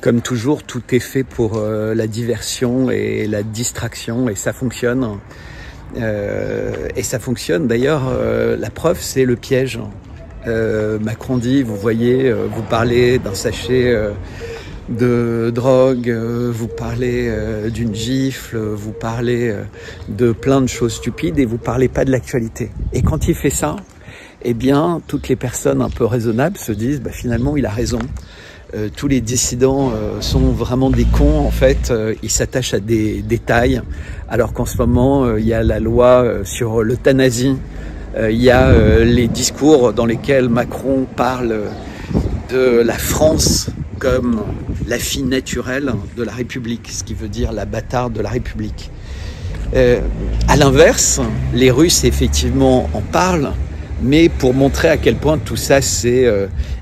Comme toujours, tout est fait pour la diversion et la distraction, et ça fonctionne. Et ça fonctionne. D'ailleurs, la preuve, c'est le piège. Macron dit, vous voyez, vous parlez d'un sachet de drogue, vous parlez d'une gifle, vous parlez de plein de choses stupides et vous parlez pas de l'actualité. Et quand il fait ça, eh bien, toutes les personnes un peu raisonnables se disent, bah, finalement, il a raison. Tous les dissidents sont vraiment des cons, en fait. Ils s'attachent à des détails, alors qu'en ce moment, il y a la loi sur l'euthanasie. Il y a les discours dans lesquels Macron parle de la France comme la fille naturelle de la République, ce qui veut dire la bâtarde de la République. À l'inverse, les Russes, effectivement, en parlent, mais pour montrer à quel point tout ça c'est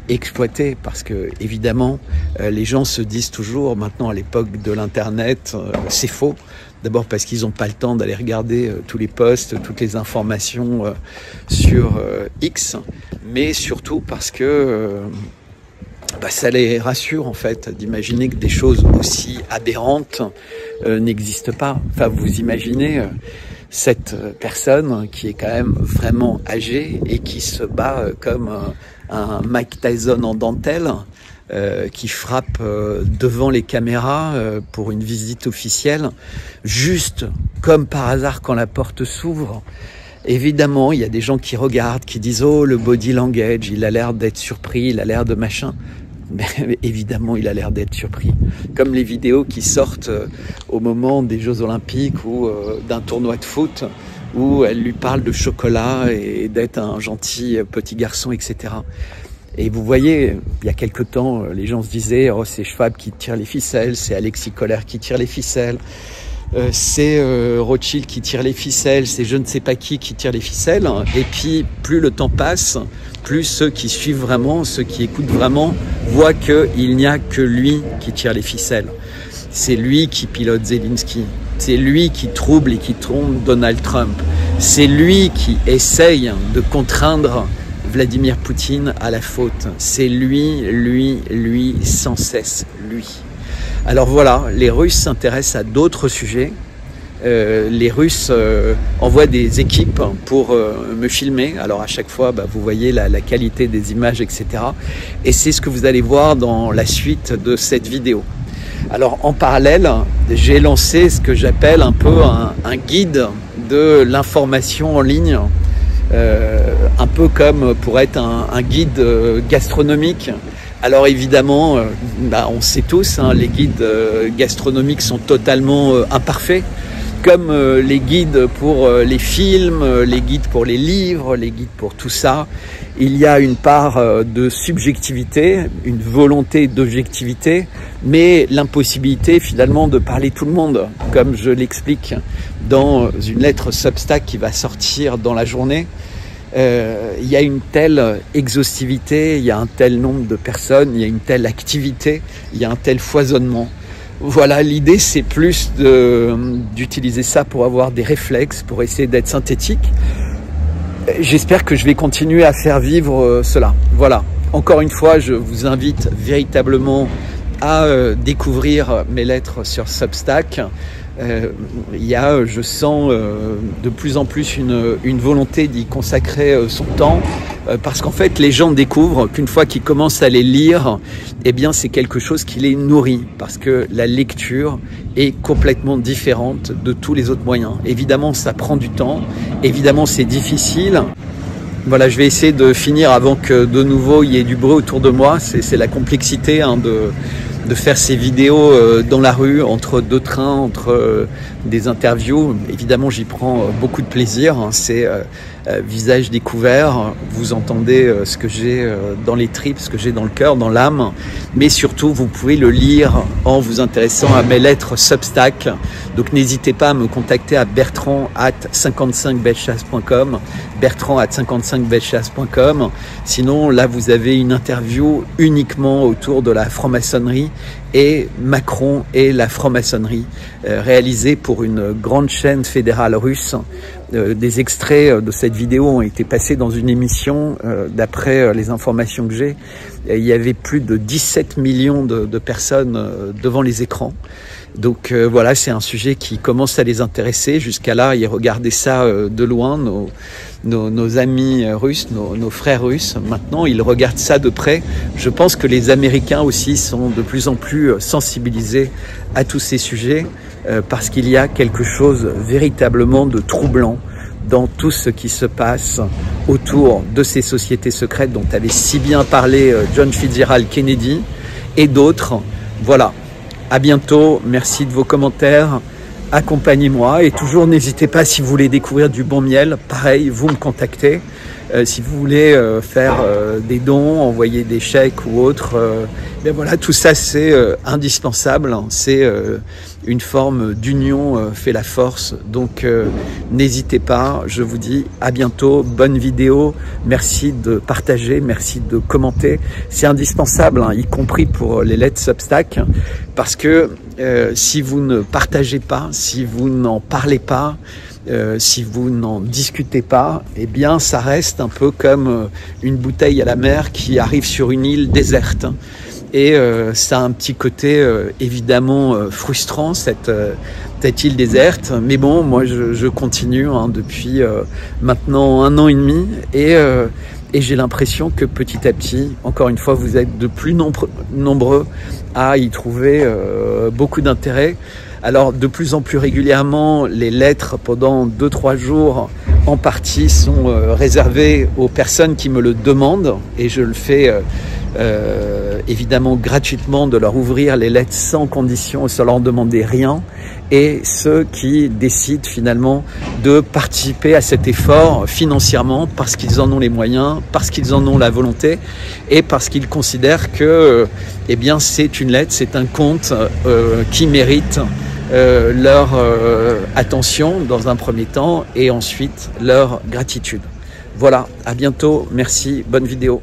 exploité, parce que évidemment les gens se disent toujours maintenant à l'époque de l'internet c'est faux, d'abord parce qu'ils n'ont pas le temps d'aller regarder tous les posts, toutes les informations sur X, mais surtout parce que ça les rassure en fait d'imaginer que des choses aussi aberrantes n'existent pas. Enfin, vous imaginez cette personne qui est quand même vraiment âgée et qui se bat comme un Mike Tyson en dentelle, qui frappe devant les caméras pour une visite officielle, juste comme par hasard quand la porte s'ouvre. Évidemment, il y a des gens qui regardent, qui disent « Oh, le body language, il a l'air d'être surpris, il a l'air de machin ». Mais évidemment, il a l'air d'être surpris. Comme les vidéos qui sortent au moment des Jeux Olympiques ou d'un tournoi de foot, où elle lui parle de chocolat et d'être un gentil petit garçon, etc. Et vous voyez, il y a quelque temps, les gens se disaient « Oh, c'est Schwab qui tire les ficelles, c'est Alexis Kohler qui tire les ficelles. » c'est Rothschild qui tire les ficelles, c'est je ne sais pas qui tire les ficelles. Et puis, plus le temps passe, plus ceux qui suivent vraiment, ceux qui écoutent vraiment, voient qu'il n'y a que lui qui tire les ficelles. C'est lui qui pilote Zelensky. C'est lui qui trouble et qui trompe Donald Trump. C'est lui qui essaye de contraindre Vladimir Poutine à la faute. C'est lui, sans cesse, lui. Alors voilà, les Russes s'intéressent à d'autres sujets. Les Russes envoient des équipes pour me filmer. Alors à chaque fois, vous voyez la qualité des images, etc. Et c'est ce que vous allez voir dans la suite de cette vidéo. Alors en parallèle, j'ai lancé ce que j'appelle un peu un guide de l'information en ligne. Un peu comme pour être un guide gastronomique. Alors évidemment, on sait tous, les guides gastronomiques sont totalement imparfaits, comme les guides pour les films, les guides pour les livres, les guides pour tout ça. Il y a une part de subjectivité, une volonté d'objectivité, mais l'impossibilité finalement de parler tout le monde, comme je l'explique dans une lettre Substack qui va sortir dans la journée. Il y a une telle exhaustivité, il y a un tel nombre de personnes, il y a une telle activité, il y a un tel foisonnement. Voilà, l'idée c'est plus d'utiliser ça pour avoir des réflexes, pour essayer d'être synthétique. J'espère que je vais continuer à faire vivre cela. Voilà, encore une fois, je vous invite véritablement à découvrir mes lettres sur Substack. Il y a, je sens de plus en plus une volonté d'y consacrer son temps, parce qu'en fait les gens découvrent qu'une fois qu'ils commencent à les lire, eh bien c'est quelque chose qui les nourrit, parce que la lecture est complètement différente de tous les autres moyens. Évidemment ça prend du temps, évidemment c'est difficile. Voilà, je vais essayer de finir avant que de nouveau il y ait du bruit autour de moi. C'est la complexité de faire ces vidéos dans la rue, entre deux trains, entre des interviews. Évidemment, j'y prends beaucoup de plaisir. C'est visage découvert. Vous entendez ce que j'ai dans les tripes, ce que j'ai dans le cœur, dans l'âme. Mais surtout, vous pouvez le lire en vous intéressant à mes lettres Substack. Donc, n'hésitez pas à me contacter à bertrand@55bellechasse.com, bertrand@55bellechasse.com. Sinon, là, vous avez une interview uniquement autour de la franc-maçonnerie et Macron et la franc-maçonnerie, réalisée pour pour une grande chaîne fédérale russe. Des extraits de cette vidéo ont été passés dans une émission. D'après les informations que j'ai, il y avait plus de 17 millions de personnes devant les écrans. Donc voilà, c'est un sujet qui commence à les intéresser. Jusqu'à là, ils regardaient ça de loin, nos amis russes, nos frères russes. Maintenant, ils regardent ça de près. Je pense que les Américains aussi sont de plus en plus sensibilisés à tous ces sujets parce qu'il y a quelque chose véritablement de troublant dans tout ce qui se passe autour de ces sociétés secrètes dont avait si bien parlé John Fitzgerald Kennedy et d'autres. Voilà. À bientôt, merci de vos commentaires, accompagnez-moi et toujours n'hésitez pas si vous voulez découvrir du bon miel, pareil, vous me contactez. Si vous voulez faire des dons, envoyer des chèques ou autres, ben voilà, tout ça c'est indispensable, c'est une forme d'union fait la force, donc n'hésitez pas, je vous dis à bientôt, bonne vidéo, merci de partager, merci de commenter, c'est indispensable, hein, y compris pour les Let's Substack, parce que si vous ne partagez pas, si vous n'en parlez pas, si vous n'en discutez pas, eh bien ça reste un peu comme une bouteille à la mer qui arrive sur une île déserte. Et ça a un petit côté évidemment frustrant, cette île déserte. Mais bon, moi je continue hein, depuis maintenant 1 an et demi et j'ai l'impression que petit à petit, encore une fois, vous êtes de plus nombreux à y trouver beaucoup d'intérêt. Alors de plus en plus régulièrement, les lettres pendant 2-3 jours en partie sont réservées aux personnes qui me le demandent et je le fais évidemment gratuitement de leur ouvrir les lettres sans condition, sans leur demander rien, et ceux qui décident finalement de participer à cet effort financièrement parce qu'ils en ont les moyens, parce qu'ils en ont la volonté et parce qu'ils considèrent que eh bien c'est une lettre, c'est un compte qui mérite leur attention dans un premier temps et ensuite leur gratitude. Voilà, à bientôt, merci, bonne vidéo.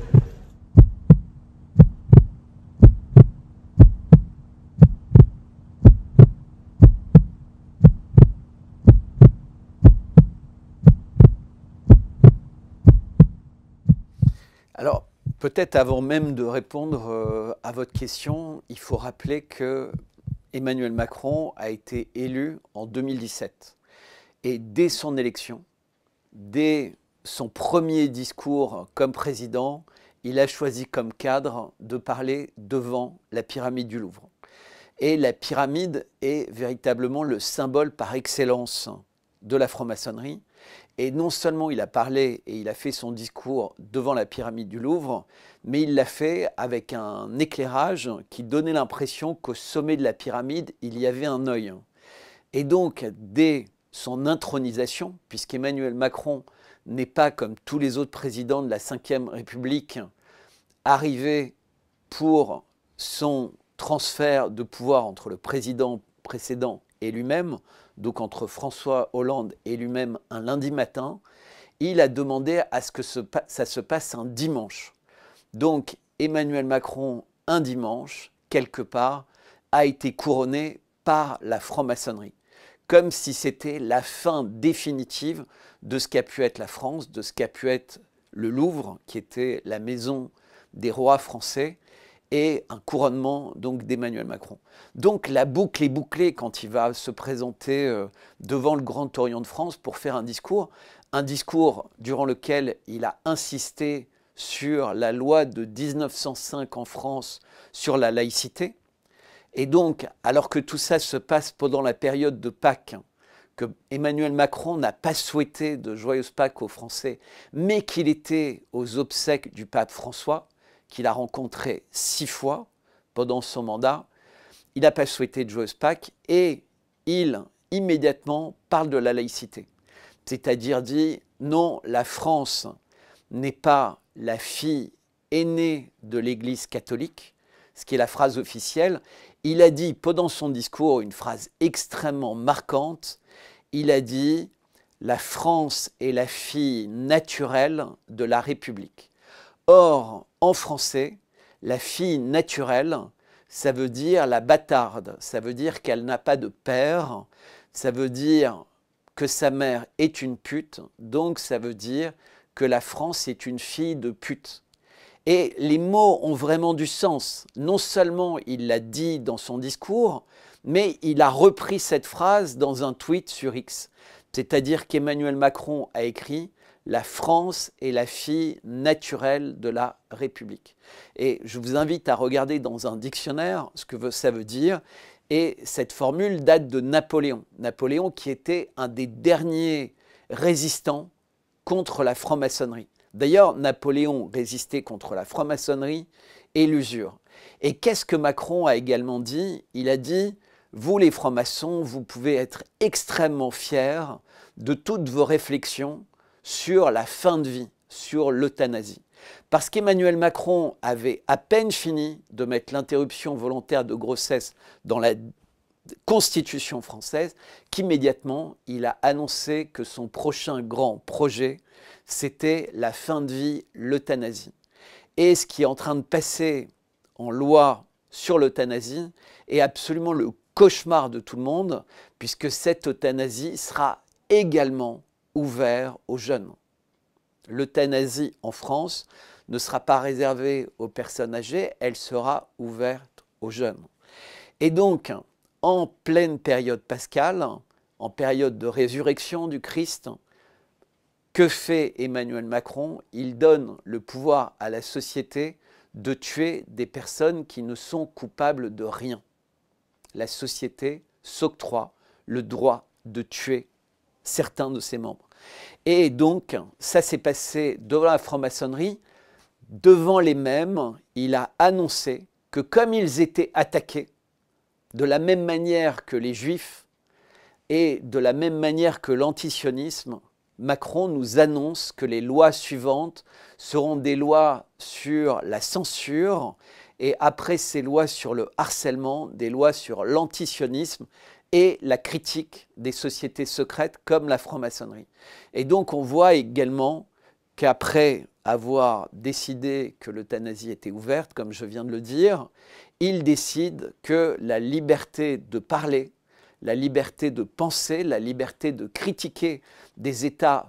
Alors, peut-être avant même de répondre à votre question, il faut rappeler que Emmanuel Macron a été élu en 2017. Et dès son élection, dès son premier discours comme président, il a choisi comme cadre de parler devant la pyramide du Louvre. Et la pyramide est véritablement le symbole par excellence de la franc-maçonnerie. Et non seulement il a parlé et il a fait son discours devant la pyramide du Louvre, mais il l'a fait avec un éclairage qui donnait l'impression qu'au sommet de la pyramide, il y avait un œil. Et donc, dès son intronisation, puisqu'Emmanuel Macron n'est pas comme tous les autres présidents de la Ve République, arrivé pour son transfert de pouvoir entre le président précédent et lui-même, donc entre François Hollande et lui-même un lundi matin, il a demandé à ce que ça se passe un dimanche. Donc Emmanuel Macron, un dimanche, quelque part, a été couronné par la franc-maçonnerie, comme si c'était la fin définitive de ce qu'a pu être la France, de ce qu'a pu être le Louvre, qui était la maison des rois français, et un couronnement donc d'Emmanuel Macron. Donc la boucle est bouclée quand il va se présenter devant le Grand Orient de France pour faire un discours durant lequel il a insisté sur la loi de 1905 en France sur la laïcité. Et donc, alors que tout ça se passe pendant la période de Pâques, que Emmanuel Macron n'a pas souhaité de joyeuses Pâques aux Français, mais qu'il était aux obsèques du pape François, qu'il a rencontré 6 fois pendant son mandat, il n'a pas souhaité de joyeuses Pâques et il immédiatement parle de la laïcité. C'est-à-dire dit, non, la France n'est pas la fille aînée de l'Église catholique, ce qui est la phrase officielle. Il a dit pendant son discours une phrase extrêmement marquante, il a dit « La France est la fille naturelle de la République ». Or, en français, la fille naturelle, ça veut dire la bâtarde, ça veut dire qu'elle n'a pas de père, ça veut dire que sa mère est une pute, donc ça veut dire que la France est une fille de pute. Et les mots ont vraiment du sens. Non seulement il l'a dit dans son discours, mais il a repris cette phrase dans un tweet sur X. C'est-à-dire qu'Emmanuel Macron a écrit « La France est la fille naturelle de la République ». Et je vous invite à regarder dans un dictionnaire ce que ça veut dire. Et cette formule date de Napoléon. Napoléon qui était un des derniers résistants contre la franc-maçonnerie. D'ailleurs, Napoléon résistait contre la franc-maçonnerie et l'usure. Et qu'est-ce que Macron a également dit? Il a dit « Vous les francs-maçons, vous pouvez être extrêmement fiers de toutes vos réflexions sur la fin de vie, sur l'euthanasie. » Parce qu'Emmanuel Macron avait à peine fini de mettre l'interruption volontaire de grossesse dans la Constitution française, qu'immédiatement, il a annoncé que son prochain grand projet, c'était la fin de vie, l'euthanasie. Et ce qui est en train de passer en loi sur l'euthanasie est absolument le cauchemar de tout le monde, puisque cette euthanasie sera également ouverte aux jeunes. L'euthanasie en France ne sera pas réservée aux personnes âgées, elle sera ouverte aux jeunes. Et donc, en pleine période pascale, en période de résurrection du Christ, que fait Emmanuel Macron? Il donne le pouvoir à la société de tuer des personnes qui ne sont coupables de rien. La société s'octroie le droit de tuer certains de ses membres. Et donc, ça s'est passé devant la franc-maçonnerie. Devant les mêmes, il a annoncé que comme ils étaient attaqués, de la même manière que les Juifs et de la même manière que l'antisionisme, Macron nous annonce que les lois suivantes seront des lois sur la censure et après ces lois sur le harcèlement, des lois sur l'antisionisme et la critique des sociétés secrètes comme la franc-maçonnerie. Et donc on voit également qu'après avoir décidé que l'euthanasie était ouverte, comme je viens de le dire, il décide que la liberté de parler, la liberté de penser, la liberté de critiquer des États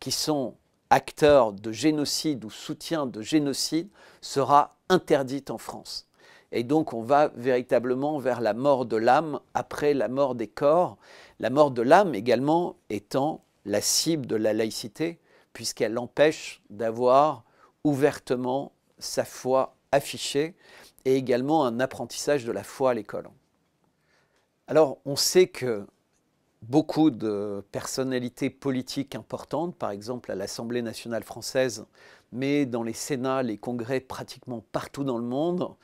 qui sont acteurs de génocide ou soutien de génocide sera interdite en France. Et donc on va véritablement vers la mort de l'âme après la mort des corps, la mort de l'âme également étant la cible de la laïcité, puisqu'elle l'empêche d'avoir ouvertement sa foi affichée et également un apprentissage de la foi à l'école. Alors on sait que beaucoup de personnalités politiques importantes, par exemple à l'Assemblée nationale française, mais dans les sénats, les congrès pratiquement partout dans le monde,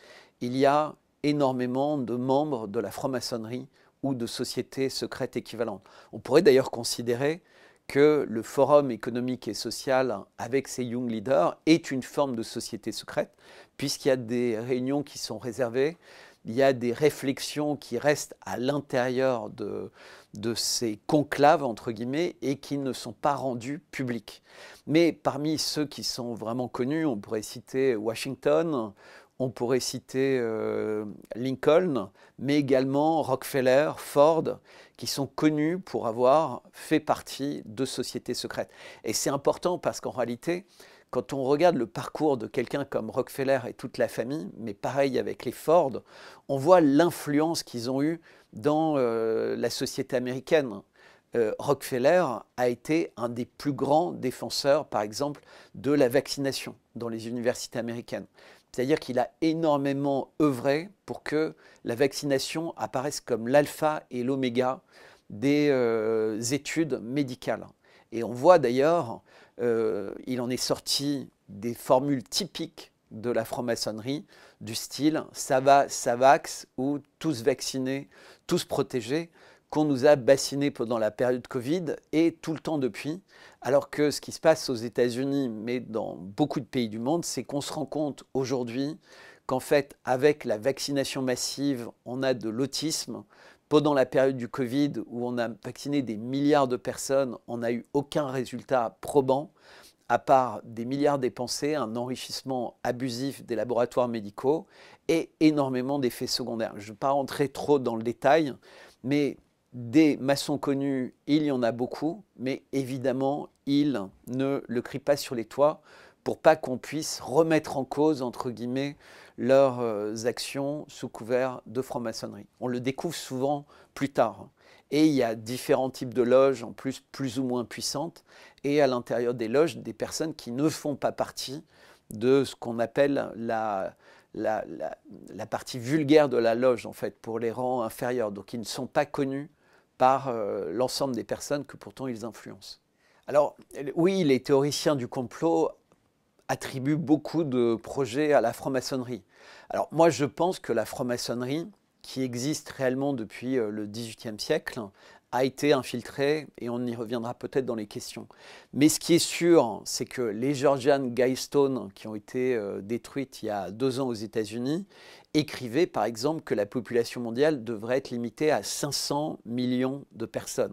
il y a énormément de membres de la franc-maçonnerie ou de sociétés secrètes équivalentes. On pourrait d'ailleurs considérer que le Forum économique et social avec ses Young Leaders est une forme de société secrète, puisqu'il y a des réunions qui sont réservées, il y a des réflexions qui restent à l'intérieur de ces conclaves, entre guillemets, et qui ne sont pas rendues publiques. Mais parmi ceux qui sont vraiment connus, on pourrait citer Washington, on pourrait citer Lincoln, mais également Rockefeller, Ford, qui sont connus pour avoir fait partie de sociétés secrètes. Et c'est important parce qu'en réalité, quand on regarde le parcours de quelqu'un comme Rockefeller et toute la famille, mais pareil avec les Ford, on voit l'influence qu'ils ont eue dans la société américaine. Rockefeller a été un des plus grands défenseurs, par exemple, de la vaccination dans les universités américaines. C'est-à-dire qu'il a énormément œuvré pour que la vaccination apparaisse comme l'alpha et l'oméga des études médicales. Et on voit d'ailleurs, il en est sorti des formules typiques de la franc-maçonnerie, du style « ça va, ça vax » ou « tous vaccinés, tous protégés », qu'on nous a bassinés pendant la période Covid et tout le temps depuis. Alors que ce qui se passe aux États-Unis, mais dans beaucoup de pays du monde, c'est qu'on se rend compte aujourd'hui qu'en fait, avec la vaccination massive, on a de l'autisme. Pendant la période du Covid, où on a vacciné des milliards de personnes, on n'a eu aucun résultat probant, à part des milliards dépensés, un enrichissement abusif des laboratoires médicaux et énormément d'effets secondaires. Je ne vais pas rentrer trop dans le détail, mais Des maçons connus, il y en a beaucoup, mais évidemment, ils ne le crient pas sur les toits pour pas qu'on puisse remettre en cause, entre guillemets, leurs actions sous couvert de franc-maçonnerie. On le découvre souvent plus tard. Et il y a différents types de loges, en plus ou moins puissantes, et à l'intérieur des loges, des personnes qui ne font pas partie de ce qu'on appelle la partie vulgaire de la loge, en fait, pour les rangs inférieurs. Donc, ils ne sont pas connus par l'ensemble des personnes que pourtant ils influencent. Alors, oui, les théoriciens du complot attribuent beaucoup de projets à la franc-maçonnerie. Alors, moi, je pense que la franc-maçonnerie, qui existe réellement depuis le XVIIIe siècle, a été infiltrée, et on y reviendra peut-être dans les questions. Mais ce qui est sûr, c'est que les Georgian Guidestones, qui ont été détruites il y a 2 ans aux États-Unis, écrivaient par exemple que la population mondiale devrait être limitée à 500 millions de personnes,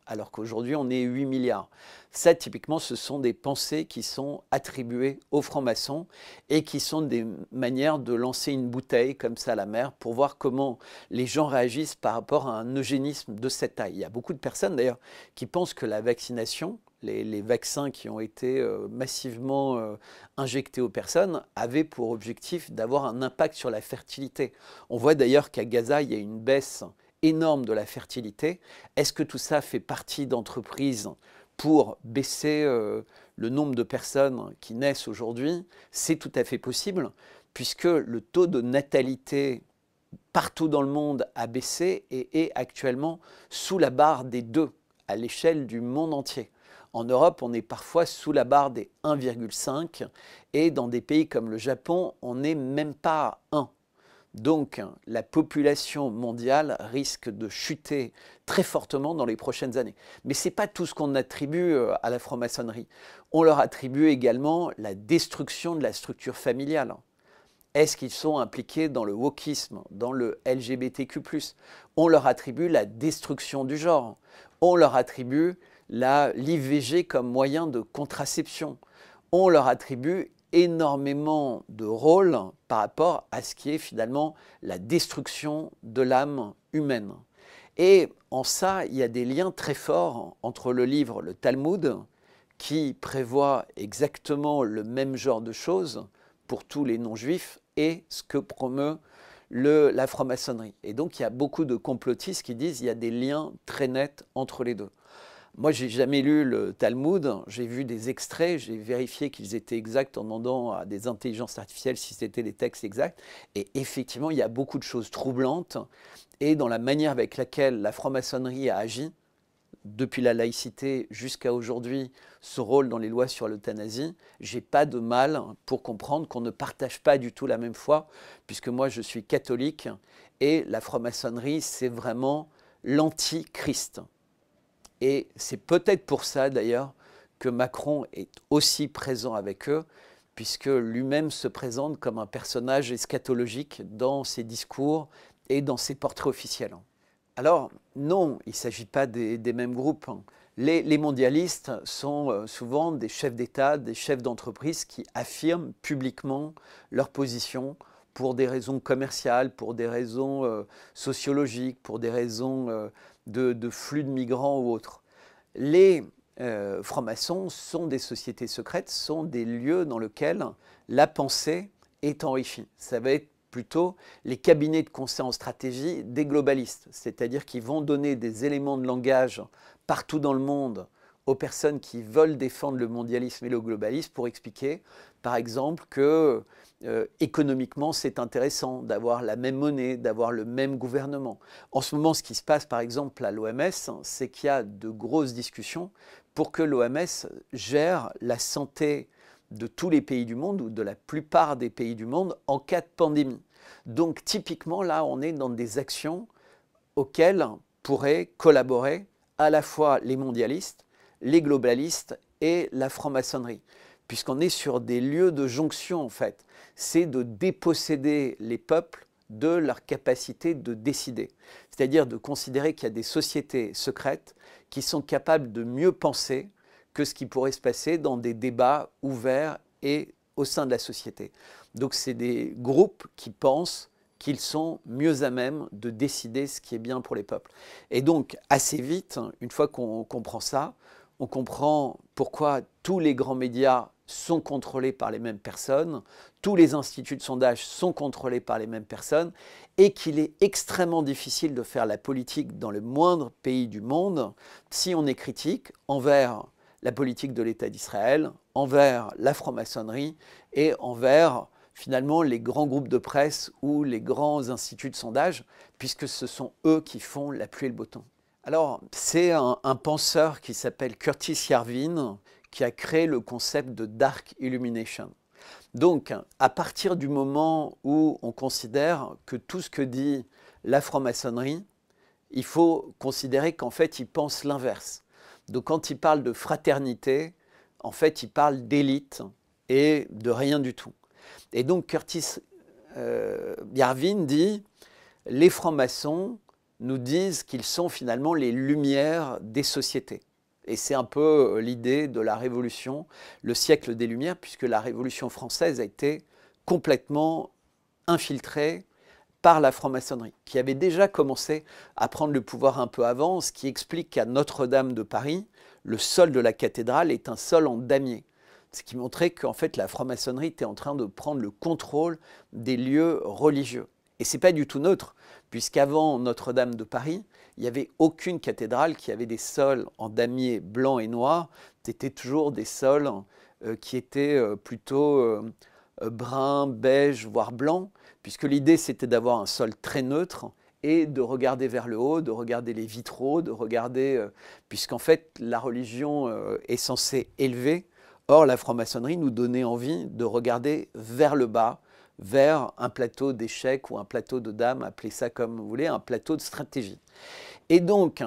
alors qu'aujourd'hui on est 8 milliards. Ça, typiquement, ce sont des pensées qui sont attribuées aux francs-maçons et qui sont des manières de lancer une bouteille comme ça à la mer pour voir comment les gens réagissent par rapport à un eugénisme de cette taille. Il y a beaucoup de personnes d'ailleurs qui pensent que la vaccination, les vaccins qui ont été massivement injectés aux personnes, avaient pour objectif d'avoir un impact sur la fertilité. On voit d'ailleurs qu'à Gaza, il y a une baisse énorme de la fertilité. Est-ce que tout ça fait partie d'entreprises pour baisser le nombre de personnes qui naissent aujourd'hui? C'est tout à fait possible, puisque le taux de natalité partout dans le monde a baissé et est actuellement sous la barre des 2 à l'échelle du monde entier. En Europe, on est parfois sous la barre des 1,5 et dans des pays comme le Japon, on n'est même pas à 1. Donc, la population mondiale risque de chuter très fortement dans les prochaines années. Mais ce n'est pas tout ce qu'on attribue à la franc-maçonnerie. On leur attribue également la destruction de la structure familiale. Est-ce qu'ils sont impliqués dans le wokisme, dans le LGBTQ+? On leur attribue la destruction du genre. On leur attribue l'IVG comme moyen de contraception. On leur attribue énormément de rôles par rapport à ce qui est finalement la destruction de l'âme humaine. Et en ça, il y a des liens très forts entre le livre, le Talmud, qui prévoit exactement le même genre de choses pour tous les non-juifs, et ce que promeut la franc-maçonnerie. Et donc il y a beaucoup de complotistes qui disent qu'il y a des liens très nets entre les deux. Moi, je n'ai jamais lu le Talmud, j'ai vu des extraits, j'ai vérifié qu'ils étaient exacts en demandant à des intelligences artificielles si c'était des textes exacts. Et effectivement, il y a beaucoup de choses troublantes. Et dans la manière avec laquelle la franc-maçonnerie a agi, depuis la laïcité jusqu'à aujourd'hui, ce rôle dans les lois sur l'euthanasie, j'ai pas de mal pour comprendre qu'on ne partage pas du tout la même foi, puisque moi je suis catholique et la franc-maçonnerie, c'est vraiment l'antichrist. Et c'est peut-être pour ça d'ailleurs que Macron est aussi présent avec eux, puisque lui-même se présente comme un personnage eschatologique dans ses discours et dans ses portraits officiels. Alors non, il ne s'agit pas des mêmes groupes. Les mondialistes sont souvent des chefs d'État, des chefs d'entreprise qui affirment publiquement leur position pour des raisons commerciales, pour des raisons sociologiques, pour des raisons de flux de migrants ou autres. Les francs-maçons sont des sociétés secrètes, sont des lieux dans lesquels la pensée est enrichie. Ça va être plutôt les cabinets de conseil en stratégie des globalistes, c'est-à-dire qu'ils vont donner des éléments de langage partout dans le monde aux personnes qui veulent défendre le mondialisme et le globalisme pour expliquer, par exemple, que économiquement, c'est intéressant d'avoir la même monnaie, d'avoir le même gouvernement. En ce moment, ce qui se passe, par exemple, à l'OMS, c'est qu'il y a de grosses discussions pour que l'OMS gère la santé de tous les pays du monde ou de la plupart des pays du monde en cas de pandémie. Donc, typiquement, là, on est dans des actions auxquelles pourraient collaborer à la fois les mondialistes, les globalistes et la franc-maçonnerie, puisqu'on est sur des lieux de jonction, en fait. C'est de déposséder les peuples de leur capacité de décider. C'est-à-dire de considérer qu'il y a des sociétés secrètes qui sont capables de mieux penser que ce qui pourrait se passer dans des débats ouverts et au sein de la société. Donc c'est des groupes qui pensent qu'ils sont mieux à même de décider ce qui est bien pour les peuples. Et donc, assez vite, une fois qu'on comprend ça, on comprend pourquoi tous les grands médias sont contrôlés par les mêmes personnes, tous les instituts de sondage sont contrôlés par les mêmes personnes, et qu'il est extrêmement difficile de faire la politique dans le moindre pays du monde si on est critique envers la politique de l'État d'Israël, envers la franc-maçonnerie et envers finalement les grands groupes de presse ou les grands instituts de sondage, puisque ce sont eux qui font la pluie et le beau temps. Alors, c'est un penseur qui s'appelle Curtis Yarvin qui a créé le concept de Dark Illumination. Donc, à partir du moment où on considère que tout ce que dit la franc-maçonnerie, il faut considérer qu'en fait, il pense l'inverse. Donc, quand il parle de fraternité, en fait, il parle d'élite et de rien du tout. Et donc, Curtis Yarvin dit « Les francs-maçons nous disent qu'ils sont finalement les lumières des sociétés ». Et c'est un peu l'idée de la Révolution, le siècle des Lumières, puisque la Révolution française a été complètement infiltrée par la franc-maçonnerie, qui avait déjà commencé à prendre le pouvoir un peu avant, ce qui explique qu'à Notre-Dame de Paris, le sol de la cathédrale est un sol en damier. Ce qui montrait qu'en fait la franc-maçonnerie était en train de prendre le contrôle des lieux religieux. Et ce n'est pas du tout neutre, puisqu'avant Notre-Dame de Paris, il n'y avait aucune cathédrale qui avait des sols en damier blanc et noir. C'était toujours des sols qui étaient plutôt brun, beige, voire blanc, puisque l'idée c'était d'avoir un sol très neutre et de regarder vers le haut, de regarder les vitraux, de regarder, puisqu'en fait la religion est censée élever. Or la franc-maçonnerie nous donnait envie de regarder vers le bas, vers un plateau d'échecs ou un plateau de dames, appelez ça comme vous voulez, un plateau de stratégie. Et donc,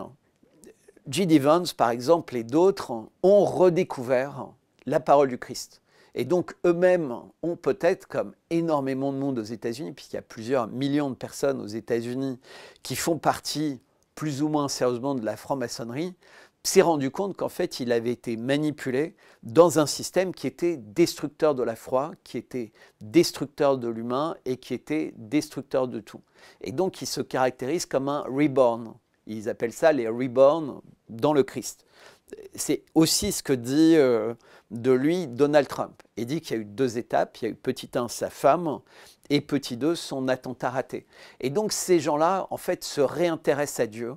J.D. Vance, par exemple, et d'autres ont redécouvert la parole du Christ. Et donc, eux-mêmes ont peut-être, comme énormément de monde aux États-Unis, puisqu'il y a plusieurs millions de personnes aux États-Unis qui font partie plus ou moins sérieusement de la franc-maçonnerie, s'est rendu compte qu'en fait, il avait été manipulé dans un système qui était destructeur de la foi, qui était destructeur de l'humain et qui était destructeur de tout. Et donc, il se caractérise comme un reborn. Ils appellent ça les reborn dans le Christ. C'est aussi ce que dit de lui Donald Trump. Il dit qu'il y a eu deux étapes. Il y a eu petit 1, sa femme, et petit 2, son attentat raté. Et donc, ces gens-là, en fait, se réintéressent à Dieu,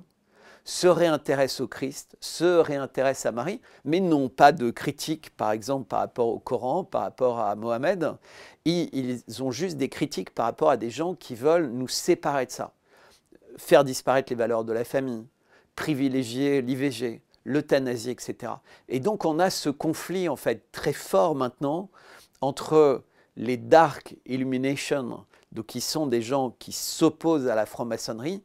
se réintéressent au Christ, se réintéressent à Marie, mais n'ont pas de critique, par exemple, par rapport au Coran, par rapport à Mohammed. Ils ont juste des critiques par rapport à des gens qui veulent nous séparer de ça. Faire disparaître les valeurs de la famille, privilégier l'IVG, l'euthanasie, etc. Et donc on a ce conflit en fait très fort maintenant entre les Dark Illumination, donc qui sont des gens qui s'opposent à la franc-maçonnerie,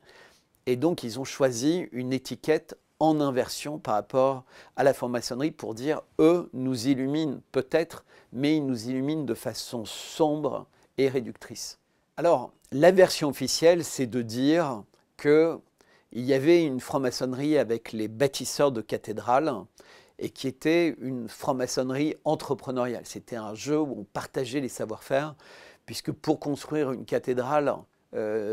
et donc ils ont choisi une étiquette en inversion par rapport à la franc-maçonnerie pour dire eux nous illuminent peut-être, mais ils nous illuminent de façon sombre et réductrice. Alors la version officielle, c'est de dire qu'il y avait une franc-maçonnerie avec les bâtisseurs de cathédrales et qui était une franc-maçonnerie entrepreneuriale. C'était un jeu où on partageait les savoir-faire, puisque pour construire une cathédrale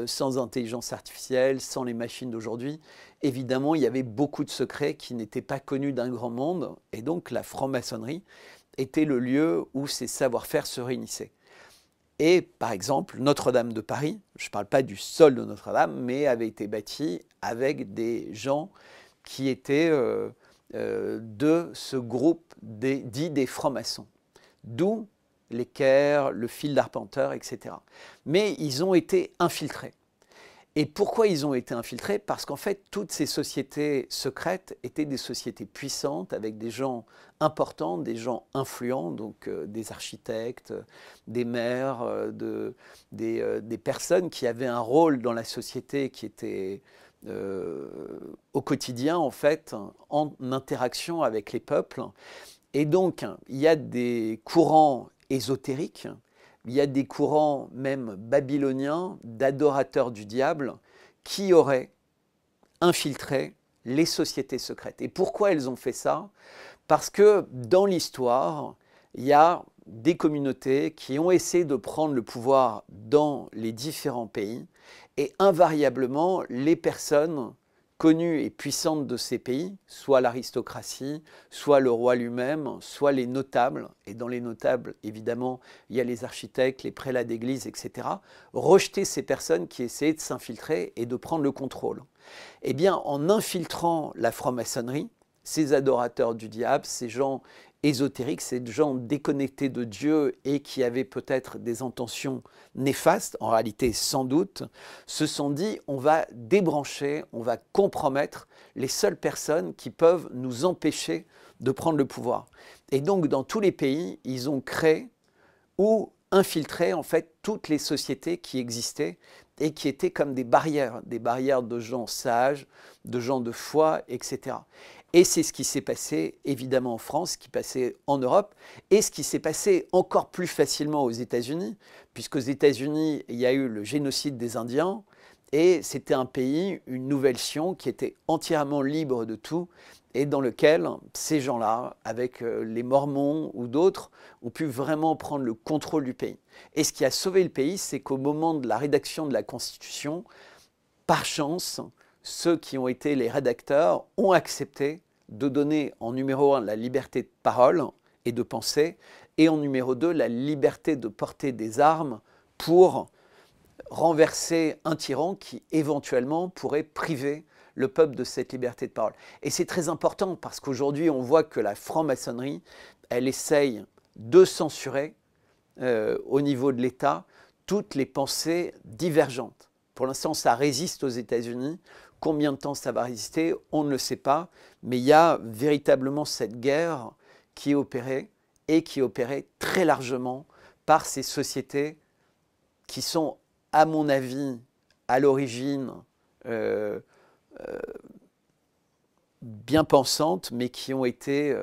sans intelligence artificielle, sans les machines d'aujourd'hui, évidemment, il y avait beaucoup de secrets qui n'étaient pas connus d'un grand monde, et donc la franc-maçonnerie était le lieu où ces savoir-faire se réunissaient. Et par exemple, Notre-Dame de Paris, je ne parle pas du sol de Notre-Dame, mais avait été bâti avec des gens qui étaient de ce groupe dit des francs-maçons. D'où l'équerre, le fil d'arpenteur, etc. Mais ils ont été infiltrés. Et pourquoi ils ont été infiltrés? Parce qu'en fait, toutes ces sociétés secrètes étaient des sociétés puissantes avec des gens importants, des gens influents, donc des architectes, des maires, des personnes qui avaient un rôle dans la société qui était au quotidien, en fait, en interaction avec les peuples. Et donc, il y a des courants ésotériques, il y a des courants même babyloniens d'adorateurs du diable qui auraient infiltré les sociétés secrètes. Et pourquoi elles ont fait ça? Parce que dans l'histoire, il y a des communautés qui ont essayé de prendre le pouvoir dans les différents pays et invariablement les personnes connues et puissantes de ces pays, soit l'aristocratie, soit le roi lui-même, soit les notables, et dans les notables, évidemment, il y a les architectes, les prélats d'église, etc., rejetaient ces personnes qui essayaient de s'infiltrer et de prendre le contrôle. Eh bien, en infiltrant la franc-maçonnerie, ces adorateurs du diable, ces gens ésotériques, ces gens déconnectés de Dieu et qui avaient peut-être des intentions néfastes, en réalité sans doute, se sont dit on va débrancher, on va compromettre les seules personnes qui peuvent nous empêcher de prendre le pouvoir. Et donc dans tous les pays, ils ont créé ou infiltré en fait toutes les sociétés qui existaient et qui étaient comme des barrières de gens sages, de gens de foi, etc. Et c'est ce qui s'est passé évidemment en France, ce qui passait en Europe, et ce qui s'est passé encore plus facilement aux États-Unis, puisqu'aux États-Unis, il y a eu le génocide des Indiens, et c'était un pays, une nouvelle-Sion, qui était entièrement libre de tout, et dans lequel ces gens-là, avec les Mormons ou d'autres, ont pu vraiment prendre le contrôle du pays. Et ce qui a sauvé le pays, c'est qu'au moment de la rédaction de la Constitution, par chance, ceux qui ont été les rédacteurs ont accepté de donner en numéro 1 la liberté de parole et de penser, et en numéro 2 la liberté de porter des armes pour renverser un tyran qui éventuellement pourrait priver le peuple de cette liberté de parole. Et c'est très important parce qu'aujourd'hui on voit que la franc-maçonnerie, elle essaye de censurer au niveau de l'État toutes les pensées divergentes. Pour l'instant, ça résiste aux États-Unis. Combien de temps ça va résister, on ne le sait pas. Mais il y a véritablement cette guerre qui est opérée et qui est opérée très largement par ces sociétés qui sont, à mon avis, à l'origine bien pensantes, mais qui ont été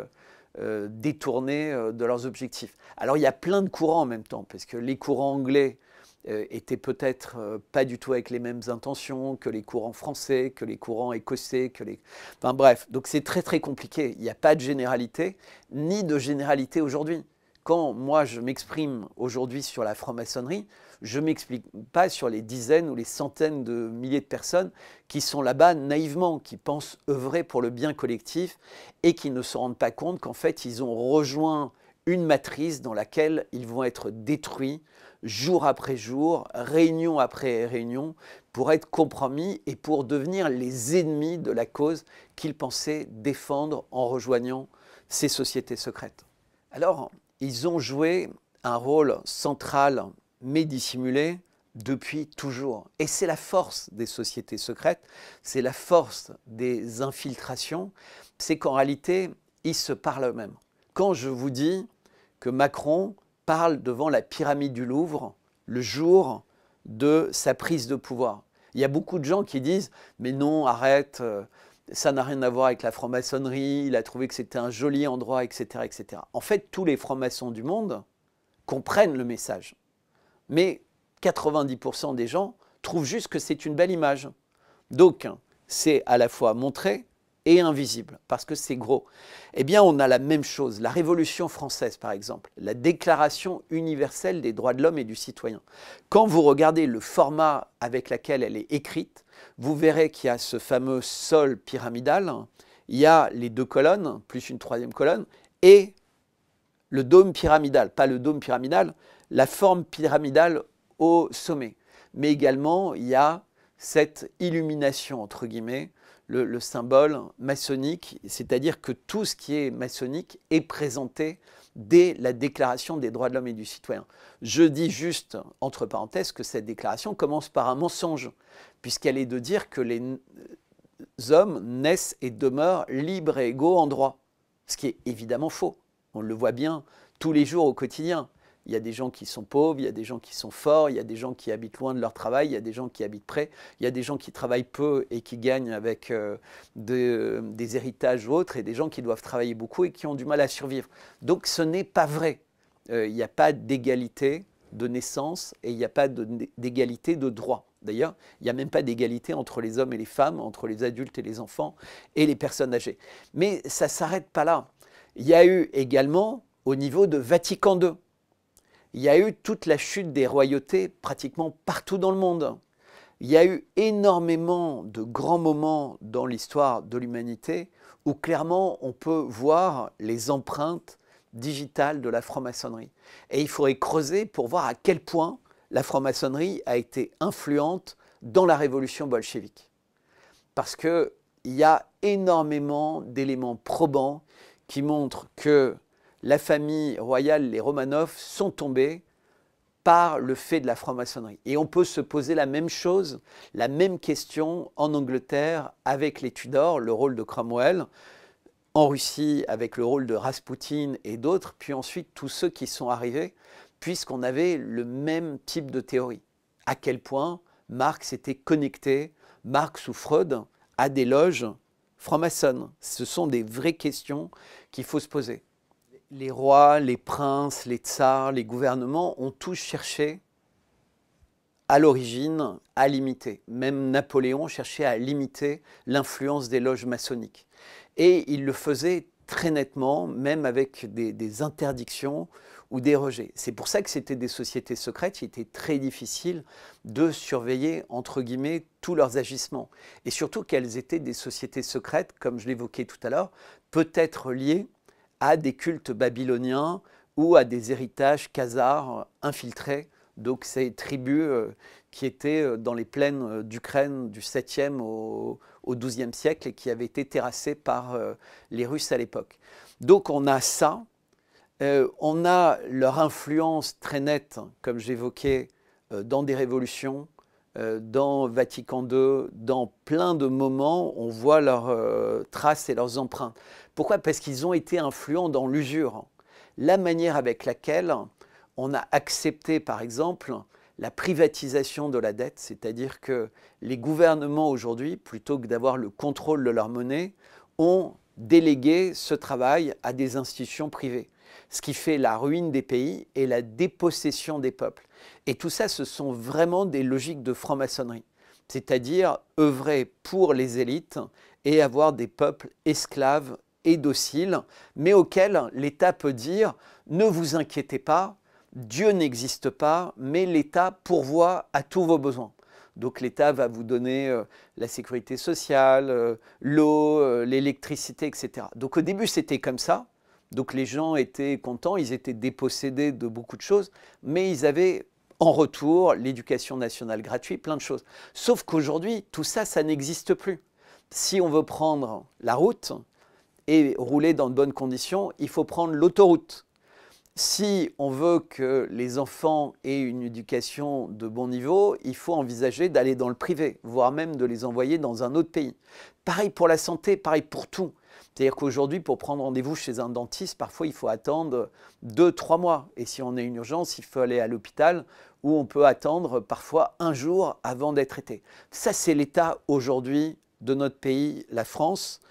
détournées de leurs objectifs. Alors il y a plein de courants en même temps, parce que les courants anglais étaient peut-être pas du tout avec les mêmes intentions que les courants français, que les courants écossais, que les... Enfin bref, donc c'est très très compliqué. Il n'y a pas de généralité, ni de généralité aujourd'hui. Quand moi je m'exprime aujourd'hui sur la franc-maçonnerie, je ne m'explique pas sur les dizaines ou les centaines de milliers de personnes qui sont là-bas naïvement, qui pensent œuvrer pour le bien collectif et qui ne se rendent pas compte qu'en fait ils ont rejoint une matrice dans laquelle ils vont être détruits jour après jour, réunion après réunion, pour être compromis et pour devenir les ennemis de la cause qu'ils pensaient défendre en rejoignant ces sociétés secrètes. Alors, ils ont joué un rôle central mais dissimulé depuis toujours. Et c'est la force des sociétés secrètes, c'est la force des infiltrations, c'est qu'en réalité, ils se parlent eux-mêmes. Quand je vous dis que Macron parle devant la pyramide du Louvre le jour de sa prise de pouvoir, il y a beaucoup de gens qui disent « mais non, arrête, ça n'a rien à voir avec la franc-maçonnerie, il a trouvé que c'était un joli endroit, etc. etc. » En fait, tous les francs-maçons du monde comprennent le message. Mais 90% des gens trouvent juste que c'est une belle image. Donc, c'est à la fois montré et invisible, parce que c'est gros. Eh bien, on a la même chose. La Révolution française, par exemple, la Déclaration universelle des droits de l'homme et du citoyen. Quand vous regardez le format avec lequel elle est écrite, vous verrez qu'il y a ce fameux sol pyramidal, il y a les deux colonnes, plus une troisième colonne, et le dôme pyramidal. Pas le dôme pyramidal, la forme pyramidale au sommet. Mais également, il y a cette illumination, entre guillemets, le symbole maçonnique, c'est-à-dire que tout ce qui est maçonnique est présenté dès la Déclaration des droits de l'homme et du citoyen. Je dis juste, entre parenthèses, que cette déclaration commence par un mensonge, puisqu'elle est de dire que les hommes naissent et demeurent libres et égaux en droit, ce qui est évidemment faux. On le voit bien tous les jours au quotidien. Il y a des gens qui sont pauvres, il y a des gens qui sont forts, il y a des gens qui habitent loin de leur travail, il y a des gens qui habitent près, il y a des gens qui travaillent peu et qui gagnent avec des héritages ou autres, et des gens qui doivent travailler beaucoup et qui ont du mal à survivre. Donc ce n'est pas vrai. Il n'y a pas d'égalité de naissance et il n'y a pas d'égalité de droit. D'ailleurs, il n'y a même pas d'égalité entre les hommes et les femmes, entre les adultes et les enfants et les personnes âgées. Mais ça ne s'arrête pas là. Il y a eu également au niveau de Vatican II. Il y a eu toute la chute des royautés pratiquement partout dans le monde. Il y a eu énormément de grands moments dans l'histoire de l'humanité où clairement on peut voir les empreintes digitales de la franc-maçonnerie. Et il faudrait creuser pour voir à quel point la franc-maçonnerie a été influente dans la révolution bolchevique. Parce qu'il y a énormément d'éléments probants qui montrent que la famille royale, les Romanov, sont tombés par le fait de la franc-maçonnerie. Et on peut se poser la même chose, la même question en Angleterre avec les Tudors, le rôle de Cromwell, en Russie avec le rôle de Raspoutine et d'autres, puis ensuite tous ceux qui sont arrivés, puisqu'on avait le même type de théorie. À quel point Marx était connecté, Marx ou Freud, à des loges franc-maçonnes. Ce sont des vraies questions qu'il faut se poser. Les rois, les princes, les tsars, les gouvernements ont tous cherché à l'origine à limiter. Même Napoléon cherchait à limiter l'influence des loges maçonniques. Et il le faisait très nettement, même avec des interdictions ou des rejets. C'est pour ça que c'était des sociétés secrètes. Il était très difficile de surveiller, entre guillemets, tous leurs agissements. Et surtout qu'elles étaient des sociétés secrètes, comme je l'évoquais tout à l'heure, peut-être liées à des cultes babyloniens ou à des héritages khazars infiltrés, donc ces tribus qui étaient dans les plaines d'Ukraine du 7e au XIIe siècle et qui avaient été terrassées par les Russes à l'époque. Donc on a ça, on a leur influence très nette, comme j'évoquais, dans des révolutions, dans Vatican II, dans plein de moments, on voit leurs traces et leurs empreintes. Pourquoi? Parce qu'ils ont été influents dans l'usure. La manière avec laquelle on a accepté, par exemple, la privatisation de la dette, c'est-à-dire que les gouvernements aujourd'hui, plutôt que d'avoir le contrôle de leur monnaie, ont délégué ce travail à des institutions privées. Ce qui fait la ruine des pays et la dépossession des peuples. Et tout ça, ce sont vraiment des logiques de franc-maçonnerie. C'est-à-dire œuvrer pour les élites et avoir des peuples esclaves et dociles, mais auxquels l'État peut dire « ne vous inquiétez pas, Dieu n'existe pas, mais l'État pourvoit à tous vos besoins ». Donc l'État va vous donner la sécurité sociale, l'eau, l'électricité, etc. Donc au début, c'était comme ça. Donc les gens étaient contents, ils étaient dépossédés de beaucoup de choses, mais ils avaient en retour l'éducation nationale gratuite, plein de choses. Sauf qu'aujourd'hui, tout ça, ça n'existe plus. Si on veut prendre la route et rouler dans de bonnes conditions, il faut prendre l'autoroute. Si on veut que les enfants aient une éducation de bon niveau, il faut envisager d'aller dans le privé, voire même de les envoyer dans un autre pays. Pareil pour la santé, pareil pour tout. C'est-à-dire qu'aujourd'hui, pour prendre rendez-vous chez un dentiste, parfois il faut attendre 2-3 mois. Et si on a une urgence, il faut aller à l'hôpital où on peut attendre parfois 1 jour avant d'être traité. Ça, c'est l'état aujourd'hui de notre pays, la France,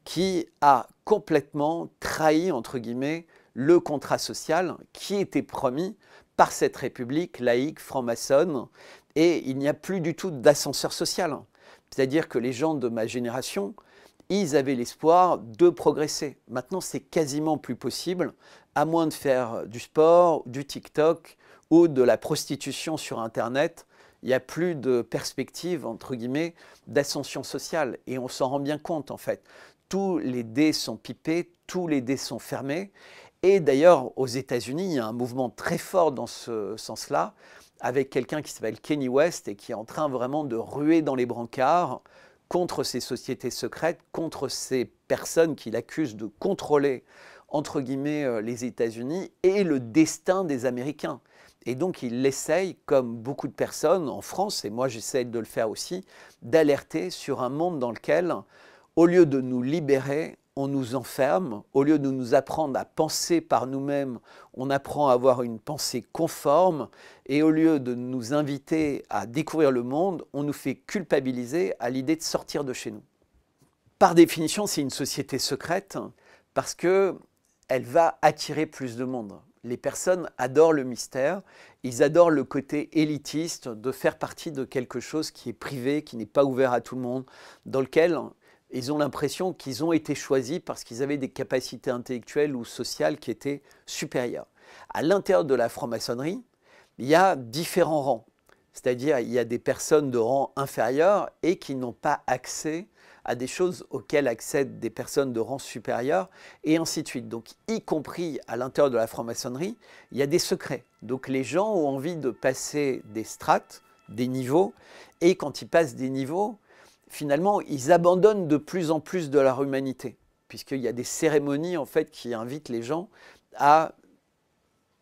qui a complètement trahi, entre guillemets, le contrat social qui était promis par cette république laïque, franc-maçonne. Et il n'y a plus du tout d'ascenseur social. C'est-à-dire que les gens de ma génération, ils avaient l'espoir de progresser. Maintenant, c'est quasiment plus possible, à moins de faire du sport, du TikTok ou de la prostitution sur Internet. Il n'y a plus de perspective, entre guillemets, d'ascension sociale. Et on s'en rend bien compte, en fait. Tous les dés sont pipés, tous les dés sont fermés. Et d'ailleurs, aux États-Unis, il y a un mouvement très fort dans ce sens-là, avec quelqu'un qui s'appelle Kanye West et qui est en train vraiment de ruer dans les brancards contre ces sociétés secrètes, contre ces personnes qu'il accuse de contrôler, entre guillemets, les États-Unis et le destin des Américains. Et donc il essaye, comme beaucoup de personnes en France, et moi j'essaye de le faire aussi, d'alerter sur un monde dans lequel, au lieu de nous libérer, on nous enferme, au lieu de nous apprendre à penser par nous-mêmes, on apprend à avoir une pensée conforme, et au lieu de nous inviter à découvrir le monde, on nous fait culpabiliser à l'idée de sortir de chez nous. Par définition, c'est une société secrète parce qu'elle va attirer plus de monde. Les personnes adorent le mystère, ils adorent le côté élitiste de faire partie de quelque chose qui est privé, qui n'est pas ouvert à tout le monde, dans lequel Ils ont l'impression qu'ils ont été choisis parce qu'ils avaient des capacités intellectuelles ou sociales qui étaient supérieures. À l'intérieur de la franc-maçonnerie, il y a différents rangs. C'est-à-dire il y a des personnes de rang inférieur et qui n'ont pas accès à des choses auxquelles accèdent des personnes de rang supérieur, et ainsi de suite. Donc, y compris à l'intérieur de la franc-maçonnerie, il y a des secrets. Donc, les gens ont envie de passer des strates, des niveaux, et quand ils passent des niveaux, finalement, ils abandonnent de plus en plus de leur humanité, puisqu'il y a des cérémonies, en fait, qui invitent les gens à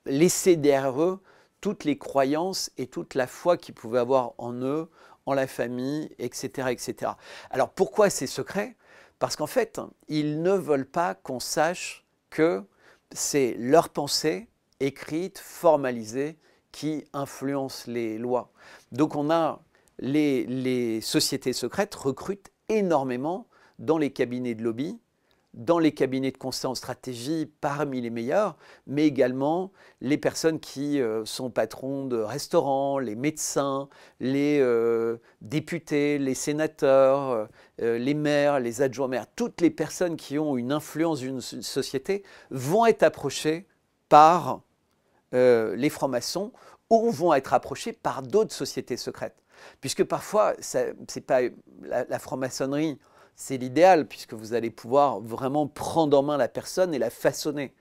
laisser derrière eux toutes les croyances et toute la foi qu'ils pouvaient avoir en eux, en la famille, etc., etc. Alors pourquoi ces secrets? Parce qu'en fait, ils ne veulent pas qu'on sache que c'est leur pensée écrite, formalisée, qui influence les lois. Donc on a les sociétés secrètes recrutent énormément dans les cabinets de lobby, dans les cabinets de conseil en stratégie parmi les meilleurs, mais également les personnes qui sont patrons de restaurants, les médecins, les députés, les sénateurs, les maires, les adjoints maires, toutes les personnes qui ont une influence d'une société vont être approchées par les francs-maçons ou vont être approchées par d'autres sociétés secrètes. Puisque parfois, c'est pas la franc-maçonnerie, c'est l'idéal, puisque vous allez pouvoir vraiment prendre en main la personne et la façonner.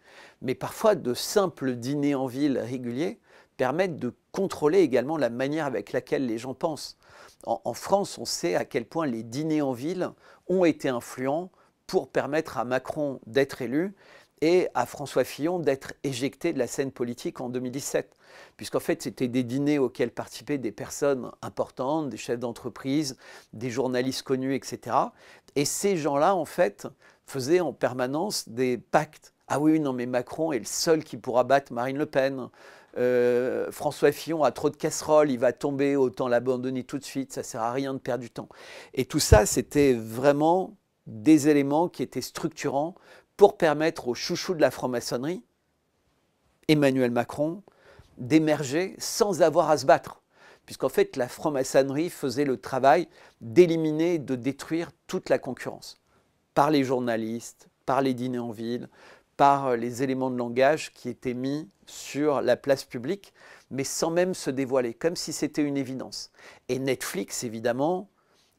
Mais parfois, de simples dîners en ville réguliers permettent de contrôler également la manière avec laquelle les gens pensent. En France, on sait à quel point les dîners en ville ont été influents pour permettre à Macron d'être élu et à François Fillon d'être éjecté de la scène politique en 2017. Puisqu'en fait, c'était des dîners auxquels participaient des personnes importantes, des chefs d'entreprise, des journalistes connus, etc. Et ces gens-là, en fait, faisaient en permanence des pactes. Ah oui, non, mais Macron est le seul qui pourra battre Marine Le Pen. François Fillon a trop de casseroles, il va tomber, autant l'abandonner tout de suite, ça ne sert à rien de perdre du temps. Et tout ça, c'était vraiment des éléments qui étaient structurants pour permettre au chouchou de la franc-maçonnerie, Emmanuel Macron, d'émerger sans avoir à se battre. Puisqu'en fait, la franc-maçonnerie faisait le travail d'éliminer, de détruire toute la concurrence. Par les journalistes, par les dîners en ville, par les éléments de langage qui étaient mis sur la place publique, mais sans même se dévoiler, comme si c'était une évidence. Et Netflix, évidemment,